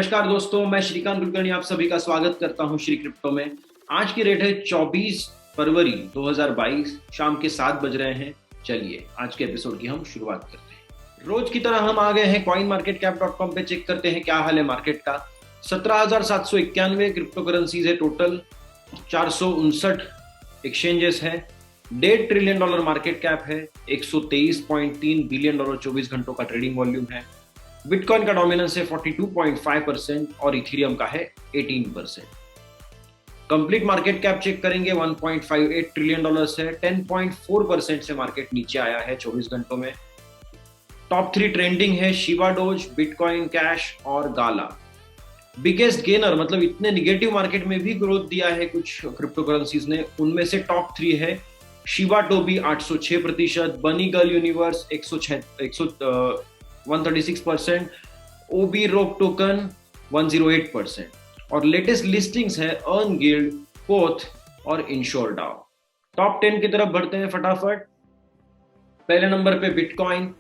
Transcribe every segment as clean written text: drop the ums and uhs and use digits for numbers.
नमस्कार दोस्तों, मैं श्रीकांत कुलकर्णी आप सभी का स्वागत करता हूं श्री क्रिप्टो में। आज की डेट है 24 फरवरी 2022, शाम के 7 बज रहे हैं। चलिए आज के एपिसोड की हम शुरुआत करते हैं। रोज की तरह हम आ गए हैं coinmarketcap.com पे। चेक करते हैं क्या हाल है मार्केट का। 17,791 क्रिप्टो करेंसीज है टोटल, 459 एक्सचेंजेस है, $1.5 ट्रिलियन मार्केट कैप है, $123.3 बिलियन 24 घंटों का ट्रेडिंग वॉल्यूम है। बिटकॉइन का डोमिनेंस है 42.5% और इथेरियम का है 18%। कंप्लीट मार्केट कैप चेक करेंगे, $1.58 ट्रिलियन है, 10.4% से मार्केट नीचे आया है 24 घंटों में। टॉप 3 ट्रेंडिंग है शिबा डोज, बिटकॉइन कैश और गाला। बिगेस्ट गेनर मतलब इतने निगेटिव मार्केट में भी ग्रोथ दिया है कुछ क्रिप्टो करेंसीज ने, उनमें से टॉप 3 है शिबा टोबी 806%, बनी गर्ल यूनिवर्स 136%, ओबी रोक टोकन 108% और लेटेस्ट लिस्टिंग्स है अर्न गिल्ड, कोथ और इंश्योर डाओ। टॉप 10 की तरफ बढ़ते हैं फटाफट। पहले नंबर पे बिटकॉइन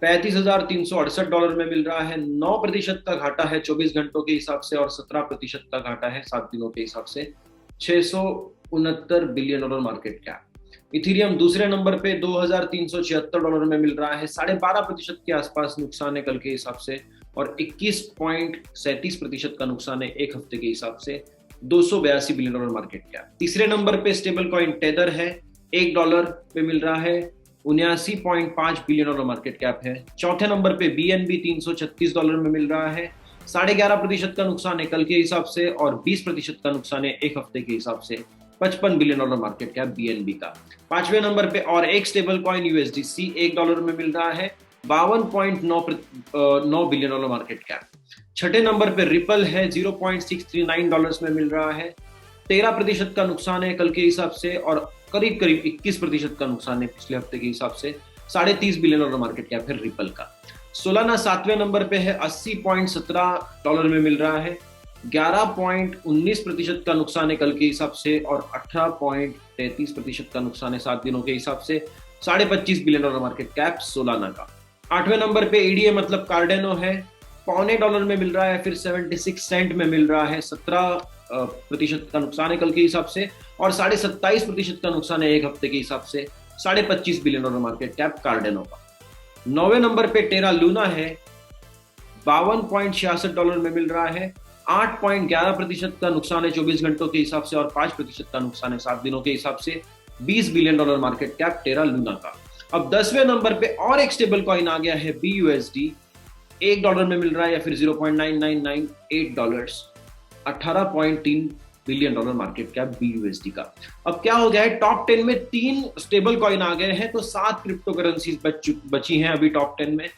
$35,368 में मिल रहा है, 9% का घाटा है 24 घंटों के हिसाब से और 17% का घाटा है 7 दिनों के हिसाब से। $669 बिलियन मार्केट कैप। इथेरियम दूसरे नंबर पे $2,376 में मिल रहा है, 12.5% के आसपास नुकसान है कल के हिसाब से और 21.37% का नुकसान है एक हफ्ते के हिसाब से। $282 बिलियन मार्केट कैप। तीसरे नंबर पे स्टेबल कॉइन टेदर है, $1 पे मिल रहा है, $79.5 बिलियन मार्केट कैप है। चौथे नंबर पे BNB $336 में मिल रहा है, 11.5% का नुकसान है कल के हिसाब से और 20% का नुकसान है एक हफ्ते के हिसाब से। $55 बिलियन मार्केट कैप BNB का। पांचवें नंबर पे और एक स्टेबल कॉइन USDC $1 में मिल रहा है, 52.9 बिलियन मार्केट कैप। छठे नंबर पे रिपल है, $0.639 में मिल रहा है, 13% का नुकसान है कल के हिसाब से और करीब 21% का नुकसान है पिछले हफ्ते के हिसाब से। $30 बिलियन मार्केट कैप है रिपल का। सोलाना 7वें नंबर पे है, $80.17 में मिल रहा है, 11.19% का नुकसान है कल के हिसाब से और 18.33% का नुकसान है 7 दिनों के हिसाब से। $25 बिलियन मार्केट कैप सोलाना का। 8वें नंबर पे EDA मतलब कार्डेनो है, $0.25 में मिल रहा है, फिर 76 सेंट में मिल रहा है, 17% का नुकसान है कल के हिसाब से और 27.5% का नुकसान है एक हफ्ते के हिसाब से। $25 बिलियन मार्केट कैप कार्डेनो का। 9वें नंबर पे टेरा लूना है, $52.66 में मिल रहा है, 8.11% का नुकसान है 24 घंटों के हिसाब से और 5% का नुकसान है 7 दिनों के हिसाब से। $20 billion market cap Terra Luna का। अब 10वें नंबर पे और एक स्टेबल कॉइन आ गया है BUSD, $1 में मिल रहा है या फिर $0.9998, 18.3 बिलियन मार्केट कैप BUSD का। अब क्या हो गया है, टॉप 10 में 3 स्टेबल कॉइन आ गए हैं तो 7 क्रिप्टो करेंसीज बची हैं अभी टॉप 10 में।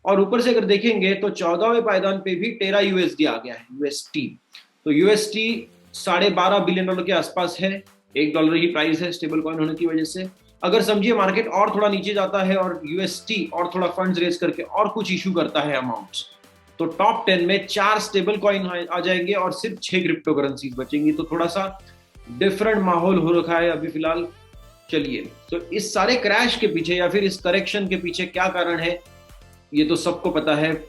और ऊपर से अगर देखेंगे तो 14वें पायदान पे भी टेरा USD आ गया है, UST। तो UST $12.5 बिलियन के आसपास है, $1 ही प्राइस है स्टेबल कॉइन होने की वजह से। अगर समझिए मार्केट और थोड़ा नीचे जाता है और UST और थोड़ा फंड्स रेज करके और कुछ इशू करता है अमाउंट्स, तो टॉप 10 में 4 स्टेबल कॉइन आ जाएंगे और सिर्फ 6 क्रिप्टो करेंसीज बचेंगी। तो थोड़ा सा डिफरेंट माहौल हो रखा है अभी फिलहाल। चलिए, तो इस सारे क्रैश के पीछे या फिर इस करेक्शन के पीछे क्या कारण है, ये तो सबको पता है।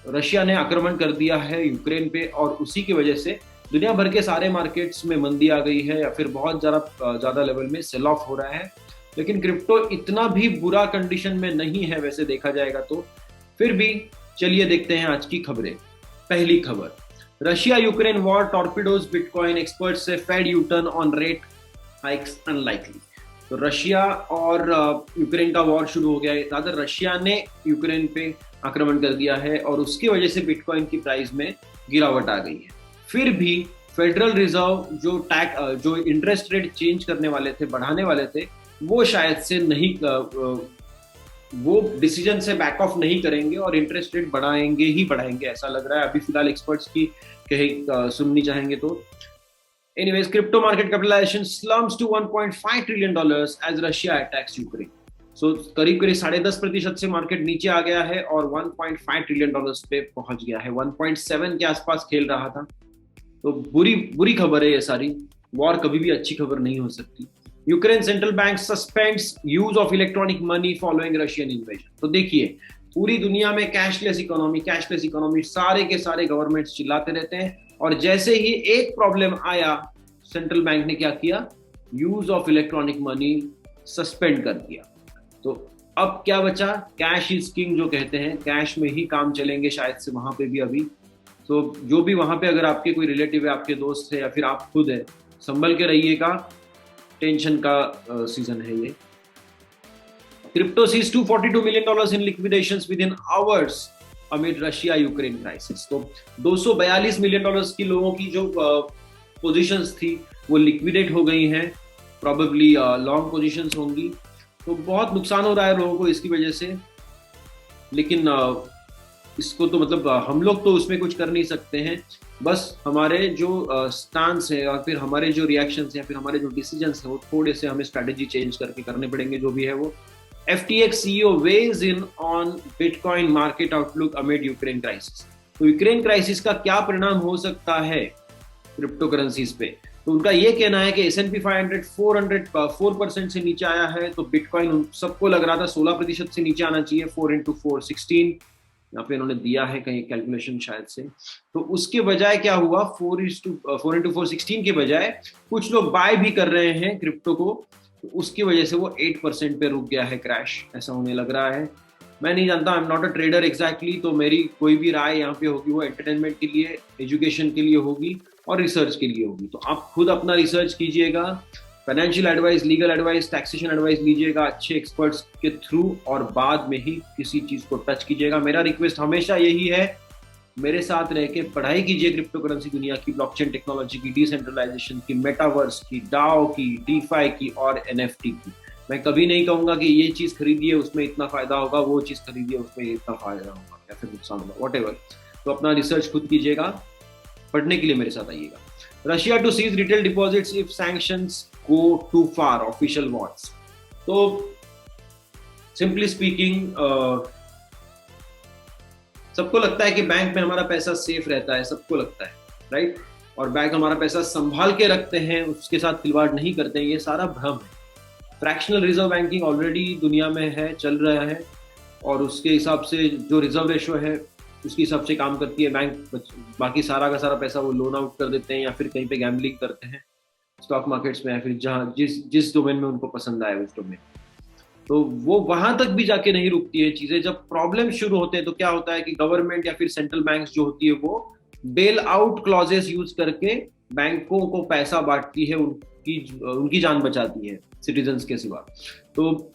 रशिया ने आक्रमण कर दिया है यूक्रेन पे और उसी की वजह से दुनिया भर के सारे मार्केट्स में मंदी आ गई है या फिर बहुत ज्यादा लेवल में सेल ऑफ हो रहा है। लेकिन क्रिप्टो इतना भी बुरा कंडीशन में नहीं है वैसे देखा जाएगा तो। फिर भी चलिए देखते हैं आज की खबरें। पहली खबर, Russia Ukraine war torpedoes bitcoin, expert से Fed U turn on rate hikes unlikely. तो रशिया और यूक्रेन का वॉर शुरू हो गया है, रादर रशिया ने यूक्रेन पे आक्रमण कर दिया है और उसकी वजह से बिटकॉइन की प्राइस में गिरावट आ गई है। फिर भी फेडरल रिजर्व जो इंटरेस्ट रेट चेंज करने वाले थे, बढ़ाने वाले थे, वो शायद से नहीं, वो डिसीजन से बैक ऑफ नहीं करेंगे और इंटरेस्ट रेट बढ़ाएंगे ऐसा लग रहा है अभी फिलहाल। एक्सपर्ट्स की सुननी चाहेंगे तो। Anyways, crypto market capitalization slumps to $1.5 trillion as Russia attacks Ukraine. So करीब 10.5% से मार्केट नीचे आ गया है और $1.5 ट्रिलियन पे पहुंच गया है, 1.7 के आसपास खेल रहा था। तो बुरी खबर है ये सारी। वॉर कभी भी अच्छी खबर नहीं हो सकती। Ukraine central bank suspends use of electronic money following Russian invasion. तो देखिए, पूरी दुनिया में कैशलेस इकोनॉमी सारे के सारे गवर्नमेंट्स चिल्लाते रहते हैं, और जैसे ही एक प्रॉब्लम आया, सेंट्रल बैंक ने क्या किया, use of electronic money suspend कर दिया। तो अब क्या बचा, कैश इज किंग जो कहते हैं, कैश में ही काम चलेंगे शायद से वहां पे भी अभी। तो जो भी वहां पे अगर आपके कोई रिलेटिव है, आपके दोस्त है या फिर आप खुद है, संभल के रहिएगा, टेंशन का सीजन है ये। Crypto sees $242 million in liquidations within hours amid Russia Ukraine crisis. तो $242 million की लोगों की जो पोजीशंस थी वो लिक्विडेट हो गई हैं, प्रॉबेबली लॉन्ग पोजीशंस होंगी। तो बहुत नुकसान हो रहा है लोगों को इसकी वजह से, लेकिन इसको तो मतलब हम लोग तो उसमें कुछ कर नहीं सकते हैं। बस हमारे जो स्टांस है और फिर हमारे जो रिएक्शंस हैं, फिर हमारे जो डिसीजंस हैं, वो थोड़े से हमें स्ट्रेटेजी चेंज करके करने पड़ेंगे, जो भी है वो। FTX CEO weighs in on Bitcoin market outlook amid Ukraine crisis। तो यूक्रेन क्राइसिस का क्या परिणाम हो सकता है क्रिप्टो करेंसीज पे? तो उनका ये कहना है कि S&P 500 4% से नीचे आया है, तो बिटकॉइन सबको लग रहा था 16% से नीचे आना चाहिए, 4 into 4 16, यहाँ पे इन्होंने दिया है कहीं कैलकुलेशन शायद से। तो उसके बजाय क्या हुआ, 4 into 4 16 के बजाय कुछ लोग बाय भी कर रहे हैं क्रिप्टो को, तो उसकी वजह से वो 8% पे रुक गया है क्रैश, ऐसा उन्हें लग रहा है। मैं नहीं जानता, I am not a trader exactly, तो मेरी कोई भी राय यहाँ पे होगी वो एंटरटेनमेंट के लिए, एजुकेशन के लिए होगी और रिसर्च के लिए होगी। तो आप खुद अपना रिसर्च कीजिएगा, financial advice, legal advice, taxation advice लीजिएगा अच्छे एक्सपर्ट्स के थ्रू, और बाद में ही किसी चीज को टच कीजिएगा। मेरा रिक्वेस्ट हमेशा यही है, मेरे साथ रह के पढ़ाई कीजिए क्रिप्टो करेंसी दुनिया की, ब्लॉकचेन टेक्नोलॉजी की, डिसेंट्रलाइजेशन की, मेटावर्स की, डाओ की, डीफाई की और NFT की। मैं कभी नहीं कहूंगा कि ये चीज खरीदिए उसमें इतना फायदा होगा, वो चीज खरीदिए उसमें इतना फायदा होगा या फिर नुकसान होगा, व्हाटएवर। तो अपना रिसर्च खुद कीजिएगा, पढ़ने के लिए मेरे साथ आइएगा। Russia to seize retail deposits if sanctions go too far, official वॉट्स। तो सिंपली स्पीकिंग, सबको लगता है कि बैंक में हमारा पैसा सेफ रहता है, सबको लगता है, राइट, और बैंक हमारा पैसा संभाल के रखते हैं, उसके साथ खिलवाड़ नहीं करते हैं, ये सारा भ्रम है। फ्रैक्शनल रिजर्व बैंकिंग ऑलरेडी दुनिया में है, चल रहा है, और उसके हिसाब से जो रिजर्व रेशो है उसके हिसाब से काम करती है बैंक। बाकी सारा का सारा पैसा वो लोन आउट कर देते हैं या फिर कहीं पे गैम्बलिंग करते हैं स्टॉक मार्केट्स में, या फिर जहाँ जिस डोमेन में उनको पसंद आए उस डोमेन। तो वो वहां तक भी जाके नहीं रुकती है चीजें। जब प्रॉब्लम शुरू होते हैं तो क्या होता है कि गवर्नमेंट या फिर सेंट्रल बैंक जो होती है वो बेल आउट क्लॉजेस यूज करके बैंकों को पैसा बांटती है, उनकी जान बचाती है सिटीजन्स के सिवा। तो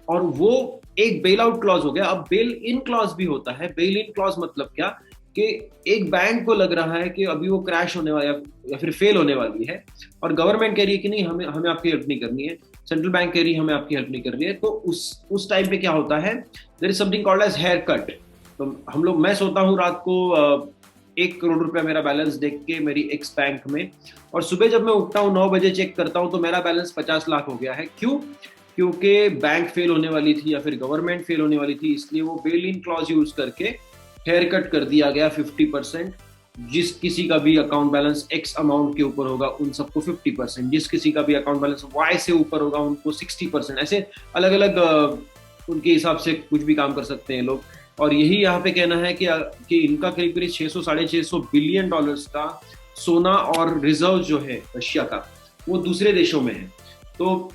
और वो एक बेल आउट क्लॉज हो गया। अब बेल इन क्लॉज भी होता है। बेल इन क्लॉज मतलब क्या, कि एक बैंक को लग रहा है कि अभी वो क्रैश होने वाला या फिर फेल होने वाली है, और गवर्नमेंट कह रही है कि नहीं, हमें आपकी हेल्प नहीं करनी है, सेंट्रल बैंक कह रही है हमें आपकी हेल्प नहीं करनी है। तो उस टाइम पे क्या होता है, there is something called as haircut. तो मैं सोता हूँ रात को 1 करोड़ रुपया मेरा बैलेंस देख के मेरी एक्स बैंक में, और सुबह जब मैं उठता हूँ 9 बजे चेक करता हूँ तो मेरा बैलेंस 50 लाख हो गया है। क्यों? क्योंकि बैंक फेल होने वाली थी या फिर गवर्नमेंट फेल होने वाली थी, इसलिए वो बेल इन क्लॉज यूज करके हेयर कट कर दिया गया 50%। जिस किसी का भी अकाउंट बैलेंस X अमाउंट के ऊपर होगा उन सबको 50%, जिस किसी का भी अकाउंट बैलेंस Y से ऊपर होगा उनको 60%। ऐसे अलग अलग उनके हिसाब से कुछ भी काम कर सकते हैं लोग। और यही यहाँ पे कहना है कि इनका करीब करीब 600-650 बिलियन डॉलर्स का सोना और रिजर्व जो है रशिया का, वो दूसरे देशों में है। तो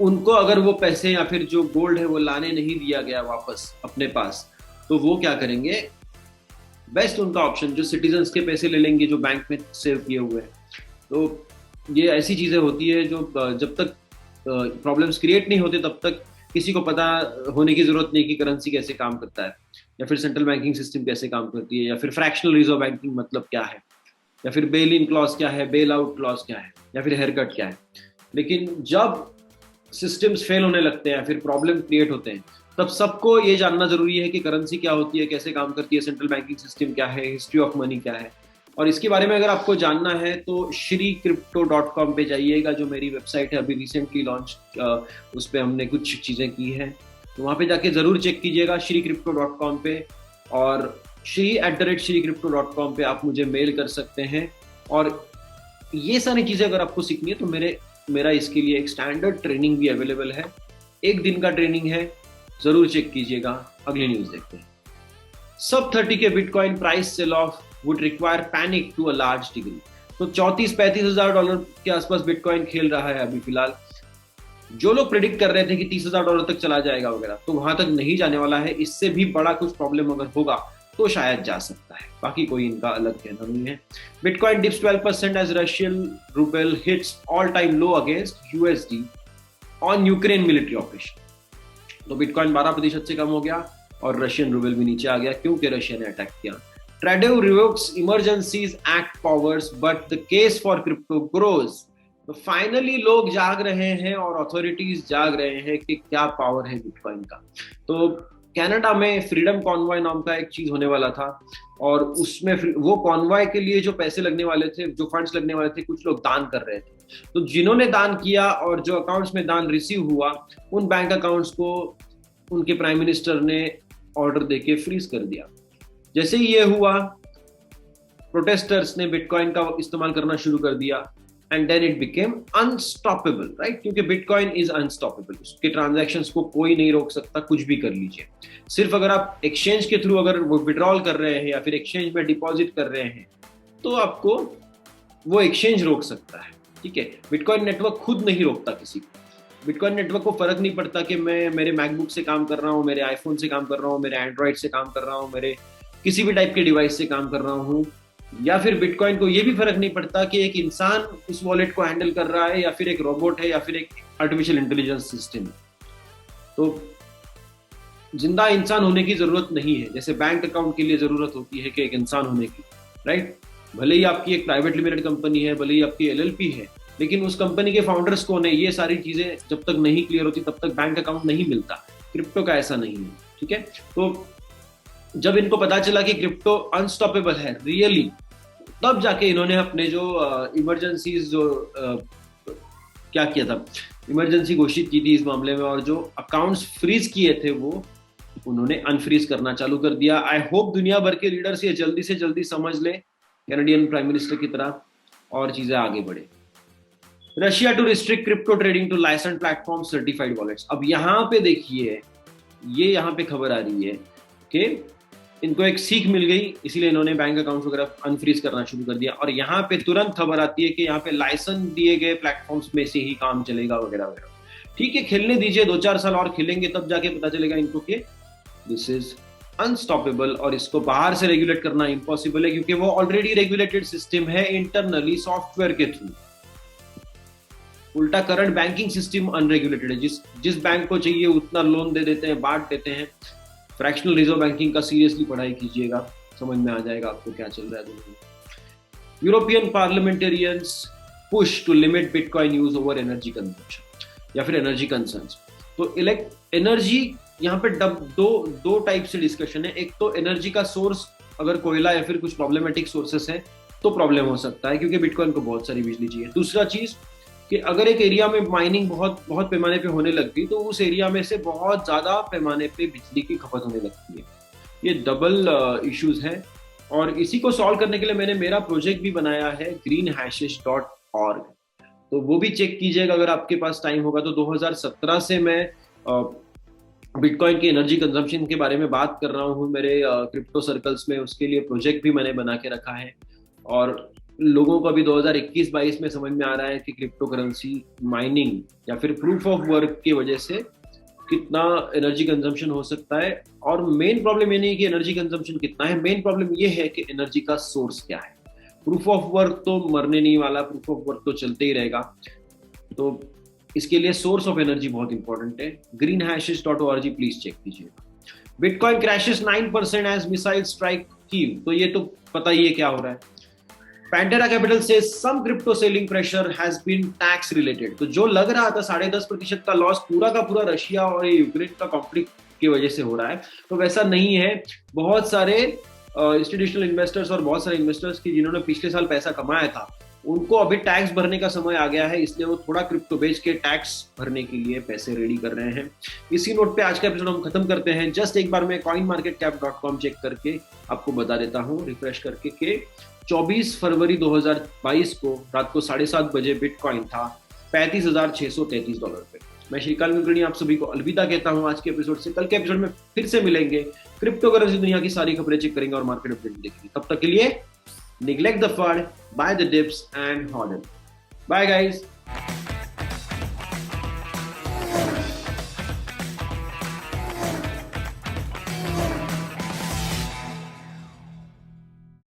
उनको अगर वो पैसे या फिर जो गोल्ड है वो लाने नहीं दिया गया वापस अपने पास, तो वो क्या करेंगे, बेस्ट उनका ऑप्शन जो सिटीजन्स के पैसे ले लेंगे जो बैंक में सेव किए हुए हैं। तो ये ऐसी चीजें होती है जो जब तक प्रॉब्लम्स क्रिएट नहीं होते तब तक किसी को पता होने की जरूरत नहीं कि करेंसी कैसे काम करता है, या फिर सेंट्रल बैंकिंग सिस्टम कैसे काम करती है, या फिर फ्रैक्शनल रिजर्व बैंकिंग मतलब क्या है, या फिर बेल इन क्लॉज क्या है, बेल आउट क्लॉज क्या है, या फिर हेयर कट क्या है। लेकिन जब सिस्टम्स फेल होने लगते हैं, फिर प्रॉब्लम क्रिएट होते हैं, तब सबको ये जानना जरूरी है कि करेंसी क्या होती है, कैसे काम करती है, सेंट्रल बैंकिंग सिस्टम क्या है, हिस्ट्री ऑफ मनी क्या है। और इसके बारे में अगर आपको जानना है तो shriCrypto.com पे जाइएगा, जो मेरी वेबसाइट है, अभी रिसेंटली लॉन्च, उस पर हमने कुछ चीज़ें की हैं, तो वहाँ पे जाके ज़रूर चेक कीजिएगा shriCrypto.com पे। और shri@shriCrypto.com पे आप मुझे मेल कर सकते हैं। और ये सारी चीज़ें अगर आपको सीखनी है तो मेरा इसके लिए एक स्टैंडर्ड ट्रेनिंग भी अवेलेबल है। 1 दिन का ट्रेनिंग है, जरूर चेक कीजिएगा। अगली न्यूज देखते हैं। सब 30 के bitcoin price sell off would require panic to a large degree. तो 34-35 हजार डॉलर के आसपास बिटकॉइन खेल रहा है अभी फिलहाल। जो लोग प्रिडिक्ट कर रहे थे कि 30,000 डॉलर तक चला जाएगा वगैरह, तो वहां तक नहीं जाने वाला है। इससे भी बड़ा कुछ प्रॉब्लम अगर होगा तो शायद जा सकता है, बाकी कोई इनका अलग कहना नहीं है। Bitcoin dips 12% as Russian ruble hits all time low against USD on Ukraine military operation. तो बिटकॉइन 12% से कम हो गया और रशियन रूबल भी नीचे आ गया क्योंकि रशिया ने अटैक किया। Trudeau revokes emergencies act powers but the case for crypto grows. तो फाइनली लोग जाग रहे हैं और अथॉरिटीज जाग रहे हैं कि क्या पावर है बिटकॉइन का। तो कनाडा में फ्रीडम कॉन्वॉय नाम का एक चीज होने वाला था और उसमें वो कॉन्वॉय के लिए जो पैसे लगने वाले थे, जो फंड्स लगने वाले थे, कुछ लोग दान कर रहे थे। तो जिन्होंने दान किया और जो अकाउंट्स में दान रिसीव हुआ, उन बैंक अकाउंट्स को उनके प्राइम मिनिस्टर ने ऑर्डर देके फ्रीज कर दिया। जैसे ही ये हुआ, प्रोटेस्टर्स ने बिटकॉइन का इस्तेमाल करना शुरू कर दिया and then it became unstoppable, right? क्योंकि बिटकॉइन इज अनस्टॉपेबल, उसके ट्रांजैक्शंस को कोई नहीं रोक सकता, कुछ भी कर लीजिए। सिर्फ अगर आप एक्सचेंज के थ्रू अगर वो विड्रॉल कर रहे हैं या फिर एक्सचेंज में डिपॉजिट कर रहे हैं तो आपको वो एक्सचेंज रोक सकता है, ठीक है? बिटकॉइन नेटवर्क खुद नहीं रोकता किसी को। बिटकॉइन नेटवर्क को फर्क नहीं पड़ता कि मैं मेरे मैकबुक से काम कर रहा हूँ, मेरे आईफोन से काम कर रहा हूँ, मेरे एंड्रॉइड से काम कर रहा हूँ, मेरे किसी भी टाइप के डिवाइस से काम कर रहा हूँ, या फिर बिटकॉइन को ये भी फर्क नहीं पड़ता कि एक इंसान उस वॉलेट को हैंडल कर रहा है या फिर एक रोबोट है या फिर एक आर्टिफिशियल इंटेलिजेंस सिस्टम। तो जिंदा इंसान होने की जरूरत नहीं है, जैसे बैंक अकाउंट के लिए जरूरत होती है कि एक इंसान होने की, राइट? भले ही आपकी एक प्राइवेट लिमिटेड कंपनी है, भले ही आपकी एलएलपी है, लेकिन उस कंपनी के फाउंडर्स कौन है, ये सारी चीजें जब तक नहीं क्लियर होती तब तक बैंक अकाउंट नहीं मिलता। क्रिप्टो का ऐसा नहीं है, ठीक है? तो जब इनको पता चला कि क्रिप्टो अनस्टॉपेबल है रियली, तब जाके इन्होंने अपने जो इमरजेंसीज जो क्या किया था, इमरजेंसी घोषित की थी इस मामले में, और जो अकाउंट्स फ्रीज किए थे वो उन्होंने अनफ्रीज करना चालू कर दिया। आई होप दुनिया भर के लीडर्स ये जल्दी से जल्दी समझ लें कैनेडियन प्राइम मिनिस्टर की तरह और चीजें आगे बढ़े। Russia to restrict crypto trading to licensed platform certified wallets. अब यहाँ पे देखिए, ये यहाँ पे खबर आ रही है कि इनको एक सीख मिल गई, इसीलिए इन्होंने बैंक अकाउंट्स वगैरह अनफ्रीज करना शुरू कर दिया। और यहाँ पे तुरंत खबर आती है कि यहाँ पे लाइसेंस दिए गए प्लेटफॉर्म्स में से ही काम चलेगा वगैरह वगैरह। ठीक है, खेलने दीजिए, 2-4 साल और खेलेंगे, तब जाके पता चलेगा इनको कि दिस इज अनस्टॉपेबल और इसको बाहर से रेगुलेट करना इम्पॉसिबल है, क्योंकि वो ऑलरेडी रेगुलेटेड सिस्टम है इंटरनली सॉफ्टवेयर के थ्रू। उल्टा करंट बैंकिंग सिस्टम अनरेगुलेटेड है, जिस बैंक को चाहिए उतना लोन दे देते हैं, बांट देते हैं। फ्रैक्शनल रिजर्व बैंकिंग का सीरियसली पढ़ाई कीजिएगा, समझ में आ जाएगा आपको क्या चल रहा है दुनिया में। European parliamentarians push to limit bitcoin use over energy consumption या फिर एनर्जी कंसर्न्स। तो एनर्जी यहाँ पे दो टाइप से डिस्कशन है। एक तो एनर्जी का सोर्स, अगर कोयला या फिर कुछ प्रॉब्लमेटिक सोर्सेस है तो प्रॉब्लम हो सकता है, क्योंकि बिटकॉइन को बहुत सारी बिजली चाहिए। दूसरा चीज कि अगर एक एरिया में माइनिंग बहुत पैमाने पे होने लग गई तो उस एरिया में से बहुत ज्यादा पैमाने पे बिजली की खपत होने लगती है। ये डबल इश्यूज हैं और इसी को सॉल्व करने के लिए मैंने मेरा प्रोजेक्ट भी बनाया है greenhashes.org। तो वो भी चेक कीजिएगा अगर आपके पास टाइम होगा। तो 2017 से मैं बिटकॉइन की एनर्जी कंजम्पशन के बारे में बात कर रहा हूँ मेरे क्रिप्टो सर्कल्स में। उसके लिए प्रोजेक्ट भी मैंने बना के रखा है और लोगों को अभी 2021-22 में समझ में आ रहा है कि क्रिप्टो करेंसी माइनिंग या फिर प्रूफ ऑफ वर्क की वजह से कितना एनर्जी कंजम्पशन हो सकता है। और मेन प्रॉब्लम ये नहीं कि एनर्जी कंजम्पशन कितना है, मेन प्रॉब्लम ये है कि एनर्जी का सोर्स क्या है। प्रूफ ऑफ वर्क तो मरने नहीं वाला, प्रूफ ऑफ वर्क तो चलते ही रहेगा। तो इसके लिए सोर्स ऑफ एनर्जी बहुत इंपॉर्टेंट है। greenhashes.org प्लीज चेक कीजिएगा। Bitcoin crashes 9% as missile strike Kyiv. तो ये तो पता ही है क्या हो रहा है। Pantera Capital says some crypto selling pressure has been tax related। तो जो लग रहा था 10.5% का लॉस पूरा का पूरा रशिया और यूक्रेन का कॉन्फ्लिक्ट की वजह से हो रहा है, तो वैसा नहीं है। बहुत सारे इंस्टीट्यूशनल इन्वेस्टर्स और बहुत सारे इन्वेस्टर्स की जिन्होंने पिछले साल पैसा कमाया था, उनको अभी टैक्स भरने का समय आ गया है, इसलिए वो थोड़ा क्रिप्टो बेच के टैक्स भरने के लिए पैसे रेडी कर रहे हैं। इसी नोट पे आज का एपिसोड हम खत्म करते हैं। जस्ट एक बार मैं coinmarketcap.com चेक करके आपको बता देता हूँ, रिफ्रेश करके, कि 24 फरवरी 2022 को रात को 7:30 बजे बिटकॉइन था $35,633 पे। मैं श्रीकांत कुलकर्णी आप सभी को अलविदा कहता हूं आज के एपिसोड से। कल के एपिसोड में फिर से मिलेंगे, क्रिप्टो करेंसी दुनिया की सारी खबरें चेक करेंगे और मार्केट अपडेट देखेंगे। तब तक के लिए neglect the fund, buy the dips and hold on. Bye guys.